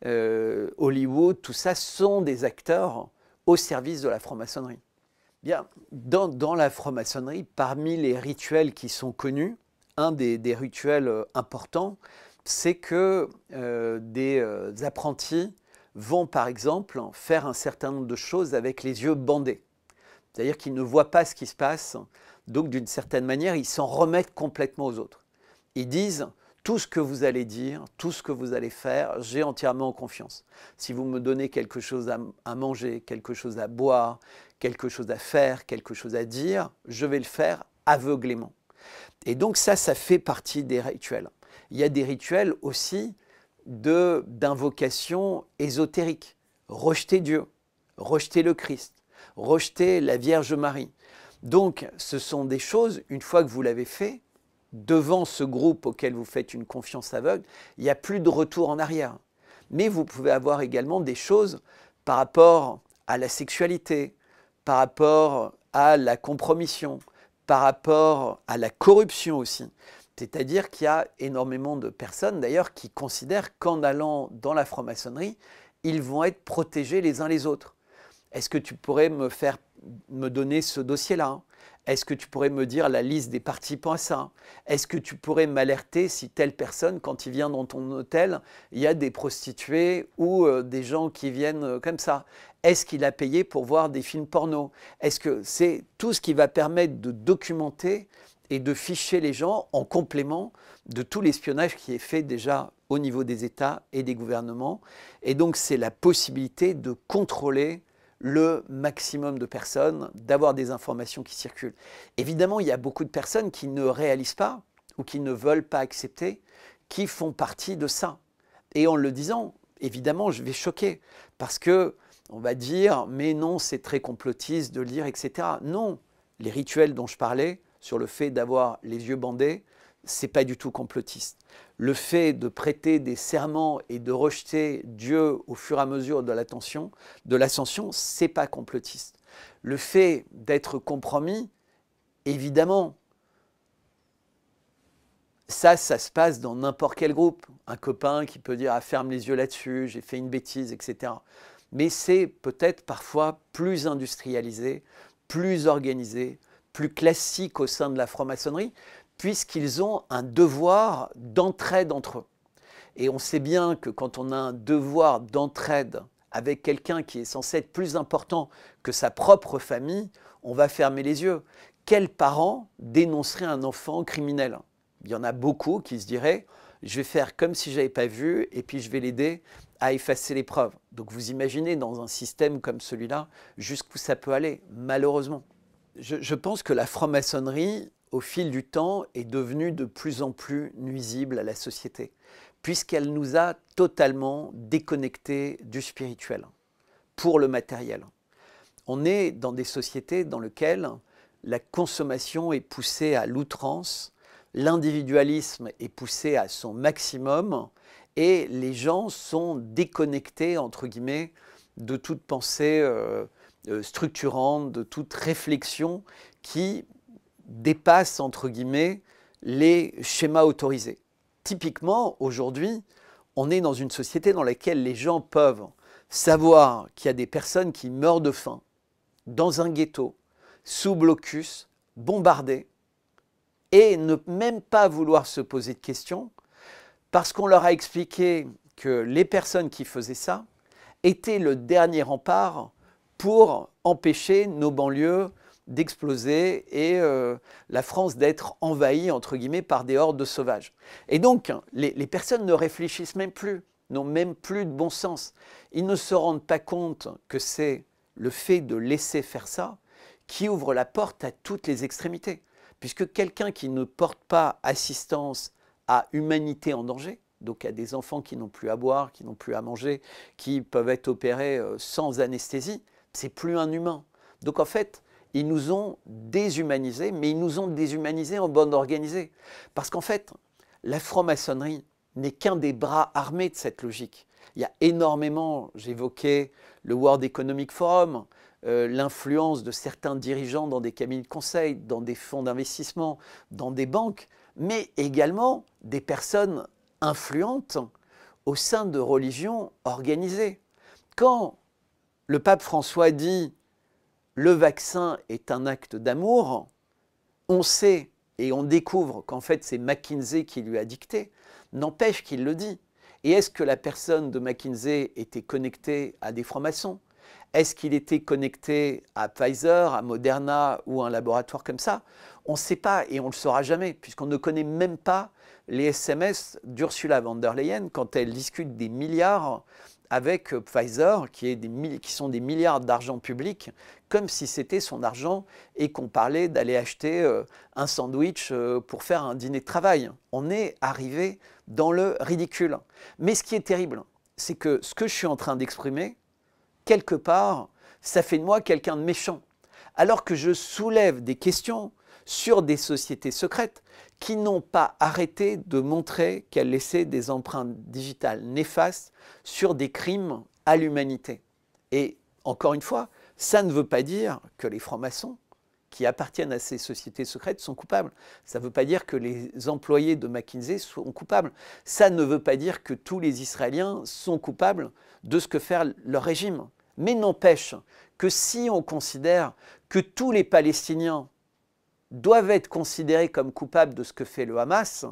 Hollywood, tout ça sont des acteurs au service de la franc-maçonnerie. Bien, dans la franc-maçonnerie, parmi les rituels qui sont connus, un des rituels importants, c'est que des apprentis vont par exemple faire un certain nombre de choses avec les yeux bandés. C'est-à-dire qu'ils ne voient pas ce qui se passe, donc d'une certaine manière, ils s'en remettent complètement aux autres. Ils disent: tout ce que vous allez dire, tout ce que vous allez faire, j'ai entièrement confiance. Si vous me donnez quelque chose à manger, quelque chose à boire, quelque chose à faire, quelque chose à dire, je vais le faire aveuglément. Et donc ça fait partie des rituels. Il y a des rituels aussi d'invocation ésotérique. Rejeter Dieu, rejeter le Christ, rejeter la Vierge Marie. Donc ce sont des choses, une fois que vous l'avez fait, devant ce groupe auquel vous faites une confiance aveugle, il n'y a plus de retour en arrière. Mais vous pouvez avoir également des choses par rapport à la sexualité, par rapport à la compromission, par rapport à la corruption aussi. C'est-à-dire qu'il y a énormément de personnes d'ailleurs qui considèrent qu'en allant dans la franc-maçonnerie, ils vont être protégés les uns les autres. Est-ce que tu pourrais me donner ce dossier-là? Est-ce que tu pourrais me dire la liste des participants à ça? Est-ce que tu pourrais m'alerter si telle personne, quand il vient dans ton hôtel, il y a des prostituées ou des gens qui viennent comme ça? Est-ce qu'il a payé pour voir des films porno? Est-ce que c'est tout ce qui va permettre de documenter et de ficher les gens en complément de tout l'espionnage qui est fait déjà au niveau des États et des gouvernements? Et donc c'est la possibilité de contrôler le maximum de personnes, d'avoir des informations qui circulent. Évidemment, il y a beaucoup de personnes qui ne réalisent pas ou qui ne veulent pas accepter, qui font partie de ça. Et en le disant, évidemment, je vais choquer, parce que on va dire, mais non, c'est très complotiste de le dire, etc. Non, les rituels dont je parlais, sur le fait d'avoir les yeux bandés, c'est pas du tout complotiste. le fait de prêter des serments et de rejeter Dieu au fur et à mesure de l'ascension, c'est pas complotiste. Le fait d'être compromis, évidemment, ça se passe dans n'importe quel groupe. Un copain qui peut dire ah, ferme les yeux là-dessus, j'ai fait une bêtise, etc. Mais c'est peut-être parfois plus industrialisé, plus organisé, plus classique au sein de la franc-maçonnerie, puisqu'ils ont un devoir d'entraide entre eux. Et on sait bien que quand on a un devoir d'entraide avec quelqu'un qui est censé être plus important que sa propre famille, on va fermer les yeux. Quel parent dénoncerait un enfant criminel ? Il y en a beaucoup qui se diraient « je vais faire comme si je n'avais pas vu et puis je vais l'aider à effacer les preuves ». Donc vous imaginez dans un système comme celui-là jusqu'où ça peut aller, malheureusement. Je pense que la franc-maçonnerie, au fil du temps, est devenue de plus en plus nuisible à la société, puisqu'elle nous a totalement déconnectés du spirituel pour le matériel. On est dans des sociétés dans lesquelles la consommation est poussée à l'outrance, l'individualisme est poussé à son maximum et les gens sont déconnectés, entre guillemets, de toute pensée structurante, de toute réflexion qui dépasse, entre guillemets, les schémas autorisés. Typiquement, aujourd'hui, on est dans une société dans laquelle les gens peuvent savoir qu'il y a des personnes qui meurent de faim dans un ghetto, sous blocus, bombardées, et ne même pas vouloir se poser de questions, parce qu'on leur a expliqué que les personnes qui faisaient ça étaient le dernier rempart pour empêcher nos banlieues d'exploser et la France d'être envahie, entre guillemets, par des hordes de sauvages. Et donc, les personnes ne réfléchissent même plus, n'ont même plus de bon sens. Ils ne se rendent pas compte que c'est le fait de laisser faire ça qui ouvre la porte à toutes les extrémités. Puisque quelqu'un qui ne porte pas assistance à humanité en danger, donc à des enfants qui n'ont plus à boire, qui n'ont plus à manger, qui peuvent être opérés sans anesthésie, c'est plus un humain. Donc en fait, ils nous ont déshumanisés, mais ils nous ont déshumanisés en bande organisée. Parce qu'en fait, la franc-maçonnerie n'est qu'un des bras armés de cette logique. Il y a énormément, j'évoquais le World Economic Forum, l'influence de certains dirigeants dans des cabinets de conseil, dans des fonds d'investissement, dans des banques, mais également des personnes influentes au sein de religions organisées. Quand le pape François dit « le vaccin est un acte d'amour », on sait et on découvre qu'en fait c'est McKinsey qui lui a dicté, n'empêche qu'il le dit. Et est-ce que la personne de McKinsey était connectée à des francs-maçons ? Est-ce qu'il était connecté à Pfizer, à Moderna ou à un laboratoire comme ça? On ne sait pas et on ne le saura jamais, puisqu'on ne connaît même pas les SMS d'Ursula von der Leyen quand elle discute des milliards avec Pfizer, qui sont des milliards d'argent public, comme si c'était son argent et qu'on parlait d'aller acheter un sandwich pour faire un dîner de travail. On est arrivé dans le ridicule. Mais ce qui est terrible, c'est que ce que je suis en train d'exprimer, quelque part, ça fait de moi quelqu'un de méchant. Alors que je soulève des questions sur des sociétés secrètes qui n'ont pas arrêté de montrer qu'elles laissaient des empreintes digitales néfastes sur des crimes à l'humanité. Et encore une fois, ça ne veut pas dire que les francs-maçons qui appartiennent à ces sociétés secrètes sont coupables. Ça ne veut pas dire que les employés de McKinsey sont coupables. Ça ne veut pas dire que tous les Israéliens sont coupables de ce que fait leur régime. Mais n'empêche que si on considère que tous les Palestiniens doivent être considérés comme coupables de ce que fait le Hamas,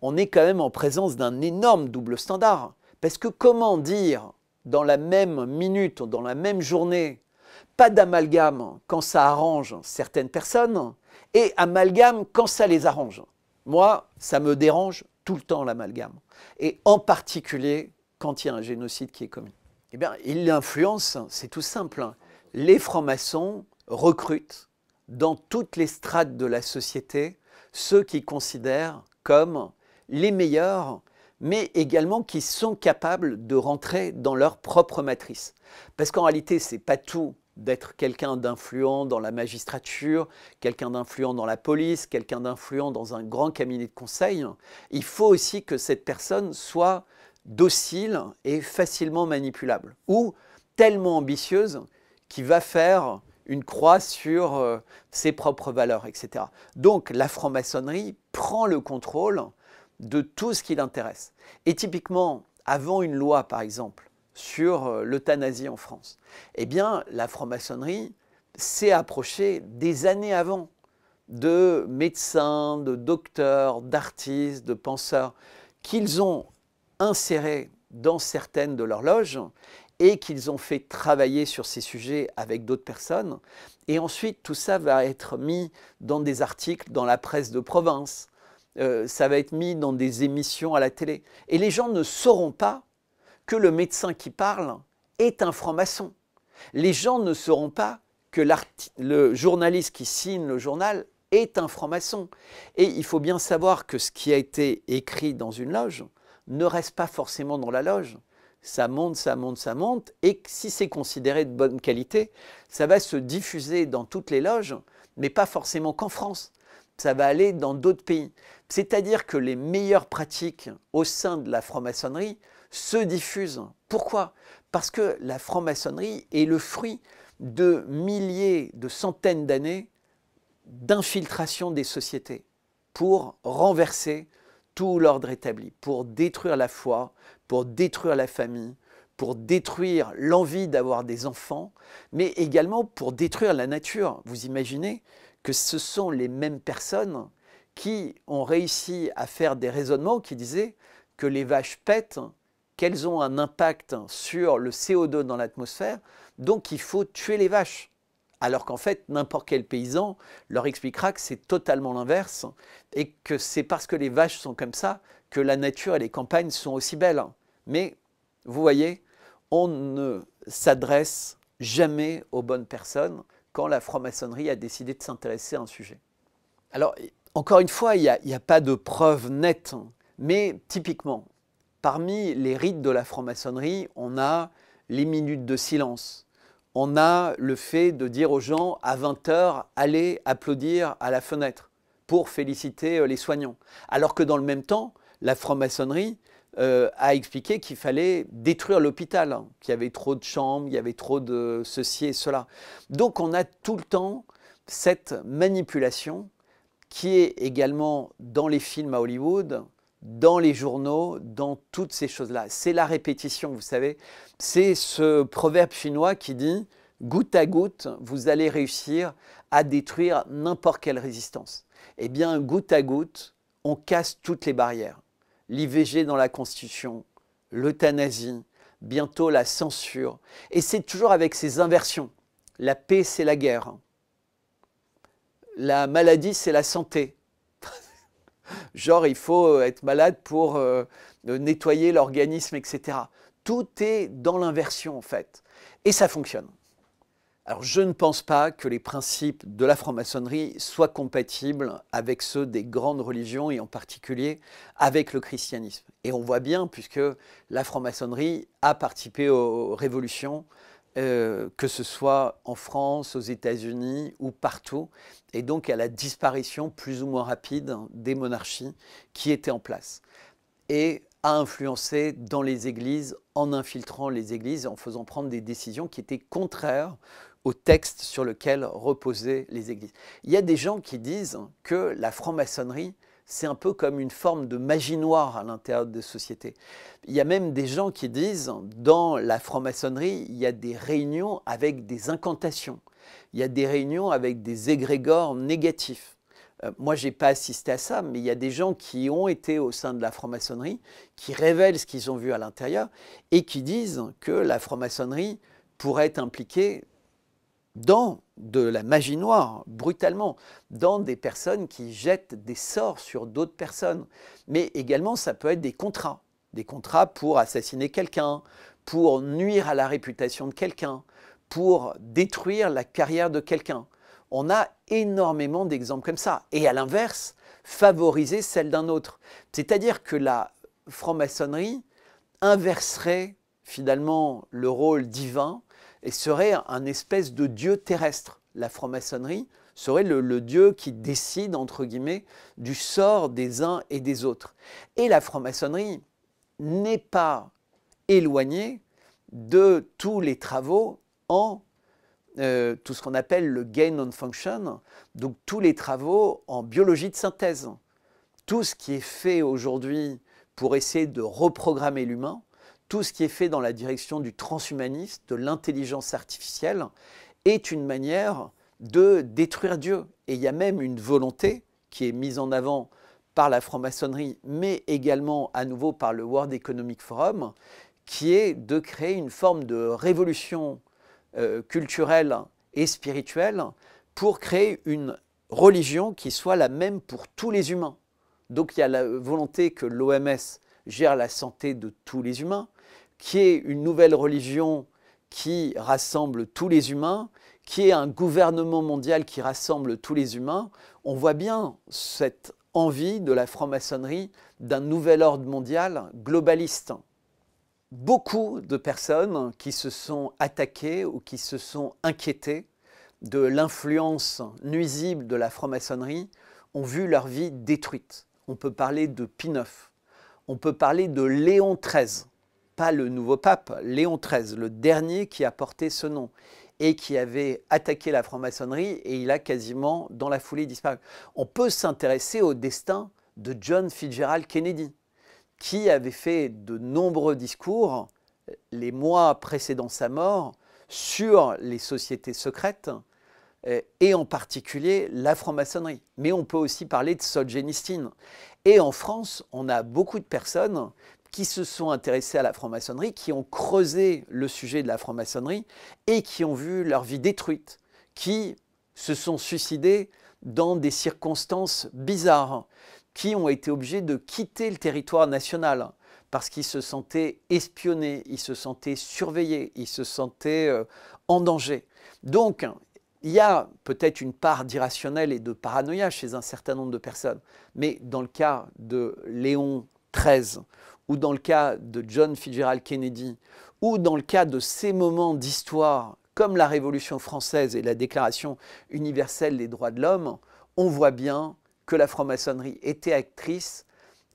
on est quand même en présence d'un énorme double standard. Parce que comment dire dans la même minute, dans la même journée, pas d'amalgame quand ça arrange certaines personnes et amalgame quand ça les arrange? Moi, ça me dérange tout le temps l'amalgame. Et en particulier quand il y a un génocide qui est commis. Eh bien, il l'influence, c'est tout simple. Les francs-maçons recrutent dans toutes les strates de la société ceux qu'ils considèrent comme les meilleurs, mais également qui sont capables de rentrer dans leur propre matrice. Parce qu'en réalité, ce n'est pas tout d'être quelqu'un d'influent dans la magistrature, quelqu'un d'influent dans la police, quelqu'un d'influent dans un grand cabinet de conseil, il faut aussi que cette personne soit docile et facilement manipulable, ou tellement ambitieuse qu'il va faire une croix sur ses propres valeurs, etc. Donc la franc-maçonnerie prend le contrôle de tout ce qui l'intéresse. Et typiquement, avant une loi, par exemple, sur l'euthanasie en France, eh bien, la franc-maçonnerie s'est approchée des années avant de médecins, de docteurs, d'artistes, de penseurs qu'ils ont insérés dans certaines de leurs loges et qu'ils ont fait travailler sur ces sujets avec d'autres personnes. Et ensuite, tout ça va être mis dans des articles dans la presse de province, ça va être mis dans des émissions à la télé. Et les gens ne sauront pas que le médecin qui parle est un franc-maçon. Les gens ne sauront pas que le journaliste qui signe le journal est un franc-maçon. Et il faut bien savoir que ce qui a été écrit dans une loge ne reste pas forcément dans la loge. Ça monte, ça monte, ça monte, et si c'est considéré de bonne qualité, ça va se diffuser dans toutes les loges, mais pas forcément qu'en France. Ça va aller dans d'autres pays. C'est-à-dire que les meilleures pratiques au sein de la franc-maçonnerie se diffusent. Pourquoi? Parce que la franc-maçonnerie est le fruit de milliers, de centaines d'années d'infiltration des sociétés pour renverser tout l'ordre établi, pour détruire la foi, pour détruire la famille, pour détruire l'envie d'avoir des enfants, mais également pour détruire la nature. Vous imaginez que ce sont les mêmes personnes qui ont réussi à faire des raisonnements qui disaient que les vaches pètent, qu'elles ont un impact sur le CO2 dans l'atmosphère, donc il faut tuer les vaches. Alors qu'en fait, n'importe quel paysan leur expliquera que c'est totalement l'inverse et que c'est parce que les vaches sont comme ça que la nature et les campagnes sont aussi belles. Mais vous voyez, on ne s'adresse jamais aux bonnes personnes quand la franc-maçonnerie a décidé de s'intéresser à un sujet. Alors, encore une fois, il n'y a pas de preuve nette, mais typiquement, parmi les rites de la franc-maçonnerie, on a les minutes de silence. On a le fait de dire aux gens à 20 h, allez applaudir à la fenêtre pour féliciter les soignants. Alors que dans le même temps, la franc-maçonnerie a expliqué qu'il fallait détruire l'hôpital, hein, qu'il y avait trop de chambres, il y avait trop de ceci et cela. Donc on a tout le temps cette manipulation qui est également dans les films à Hollywood, dans les journaux, dans toutes ces choses-là. C'est la répétition, vous savez. C'est ce proverbe chinois qui dit « goutte à goutte, vous allez réussir à détruire n'importe quelle résistance ». Eh bien, goutte à goutte, on casse toutes les barrières. L'IVG dans la Constitution, l'euthanasie, bientôt la censure. Et c'est toujours avec ces inversions. La paix, c'est la guerre. La maladie, c'est la santé. Genre, il faut être malade pour nettoyer l'organisme, etc. Tout est dans l'inversion, en fait. Et ça fonctionne. Alors, je ne pense pas que les principes de la franc-maçonnerie soient compatibles avec ceux des grandes religions, et en particulier avec le christianisme. Et on voit bien, puisque la franc-maçonnerie a participé aux révolutions, que ce soit en France, aux États-Unis ou partout, et donc à la disparition plus ou moins rapide des monarchies qui étaient en place, et a influencé dans les églises en infiltrant les églises et en faisant prendre des décisions qui étaient contraires au texte sur lequel reposaient les églises. Il y a des gens qui disent que la franc-maçonnerie, c'est un peu comme une forme de magie noire à l'intérieur des sociétés. Il y a même des gens qui disent, dans la franc-maçonnerie, il y a des réunions avec des incantations. Il y a des réunions avec des égrégores négatifs. Moi, je n'ai pas assisté à ça, mais il y a des gens qui ont été au sein de la franc-maçonnerie, qui révèlent ce qu'ils ont vu à l'intérieur et qui disent que la franc-maçonnerie pourrait être impliquée dans de la magie noire, brutalement, dans des personnes qui jettent des sorts sur d'autres personnes. Mais également, ça peut être des contrats pour assassiner quelqu'un, pour nuire à la réputation de quelqu'un, pour détruire la carrière de quelqu'un. On a énormément d'exemples comme ça. Et à l'inverse, favoriser celle d'un autre. C'est-à-dire que la franc-maçonnerie inverserait finalement le rôle divin et serait un espèce de dieu terrestre. La franc-maçonnerie serait le dieu qui décide, entre guillemets, du sort des uns et des autres. Et la franc-maçonnerie n'est pas éloignée de tous les travaux en tout ce qu'on appelle le gain on function, donc tous les travaux en biologie de synthèse. Tout ce qui est fait aujourd'hui pour essayer de reprogrammer l'humain, tout ce qui est fait dans la direction du transhumanisme, de l'intelligence artificielle, est une manière de détruire Dieu. Et il y a même une volonté qui est mise en avant par la franc-maçonnerie, mais également à nouveau par le World Economic Forum, qui est de créer une forme de révolution culturelle et spirituelle pour créer une religion qui soit la même pour tous les humains. Donc il y a la volonté que l'OMS gère la santé de tous les humains, qui est une nouvelle religion qui rassemble tous les humains, qui est un gouvernement mondial qui rassemble tous les humains. On voit bien cette envie de la franc-maçonnerie d'un nouvel ordre mondial globaliste. Beaucoup de personnes qui se sont attaquées ou qui se sont inquiétées de l'influence nuisible de la franc-maçonnerie ont vu leur vie détruite. On peut parler de Pie IX, on peut parler de Léon XIII, pas le nouveau pape, Léon XIII, le dernier qui a porté ce nom et qui avait attaqué la franc-maçonnerie et il a quasiment dans la foulée disparu. On peut s'intéresser au destin de John Fitzgerald Kennedy, qui avait fait de nombreux discours les mois précédant sa mort sur les sociétés secrètes et en particulier la franc-maçonnerie. Mais on peut aussi parler de Solzhenitsyn. Et en France, on a beaucoup de personnes qui se sont intéressées à la franc-maçonnerie, qui ont creusé le sujet de la franc-maçonnerie et qui ont vu leur vie détruite, qui se sont suicidés dans des circonstances bizarres, qui ont été obligés de quitter le territoire national parce qu'ils se sentaient espionnés, ils se sentaient surveillés, ils se sentaient en danger. Donc, il y a peut-être une part d'irrationnel et de paranoïa chez un certain nombre de personnes, mais dans le cas de Léon XIII, ou dans le cas de John Fitzgerald Kennedy, ou dans le cas de ces moments d'histoire comme la Révolution française et la Déclaration universelle des droits de l'homme, on voit bien que la franc-maçonnerie était actrice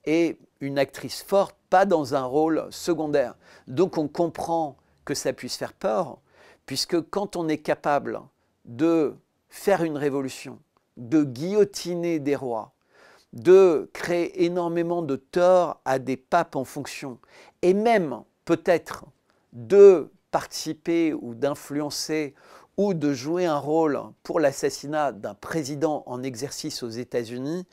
et une actrice forte, pas dans un rôle secondaire. Donc on comprend que ça puisse faire peur, puisque quand on est capable de faire une révolution, de guillotiner des rois, de créer énormément de tort à des papes en fonction, et même peut-être de participer ou d'influencer ou de jouer un rôle pour l'assassinat d'un président en exercice aux États-Unis,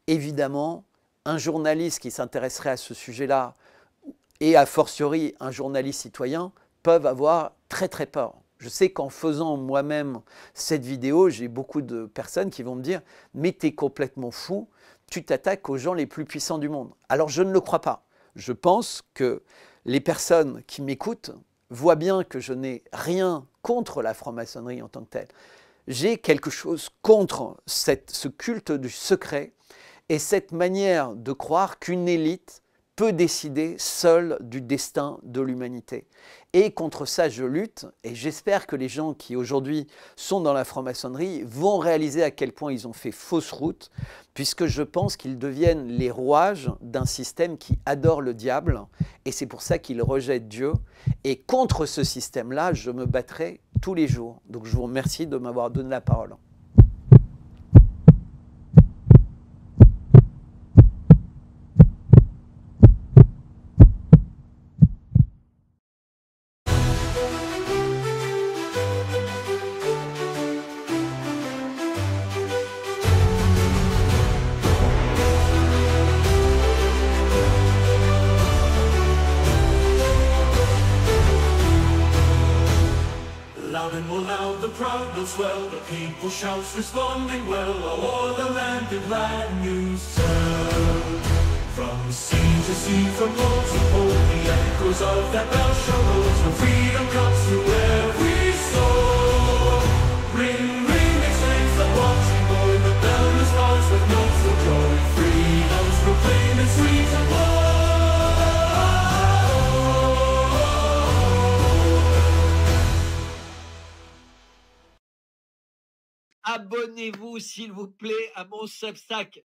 évidemment, un journaliste qui s'intéresserait à ce sujet-là, et a fortiori un journaliste citoyen, peuvent avoir très très peur. Je sais qu'en faisant moi-même cette vidéo, j'ai beaucoup de personnes qui vont me dire « mais t'es complètement fou, tu t'attaques aux gens les plus puissants du monde ». Alors je ne le crois pas. Je pense que les personnes qui m'écoutent voient bien que je n'ai rien contre la franc-maçonnerie en tant que telle. J'ai quelque chose contre ce culte du secret et cette manière de croire qu'une élite peut décider seule du destin de l'humanité. Et contre ça, je lutte et j'espère que les gens qui aujourd'hui sont dans la franc-maçonnerie vont réaliser à quel point ils ont fait fausse route, puisque je pense qu'ils deviennent les rouages d'un système qui adore le diable et c'est pour ça qu'ils rejettent Dieu. Et contre ce système-là, je me battrai tous les jours. Donc je vous remercie de m'avoir donné la parole. Loud and more loud, the crowd will swell, the people shouts responding well, o'er the land in glad news tell. From sea to sea, from pole to pole, the echoes of that bell shall roll, till freedom comes through every soul. Ring, ring, exclaims the watching boy, the bell responds with notes of joy. Freedom's proclaimed in sweet and low. abonnez-vous s'il vous plaît à mon Substack.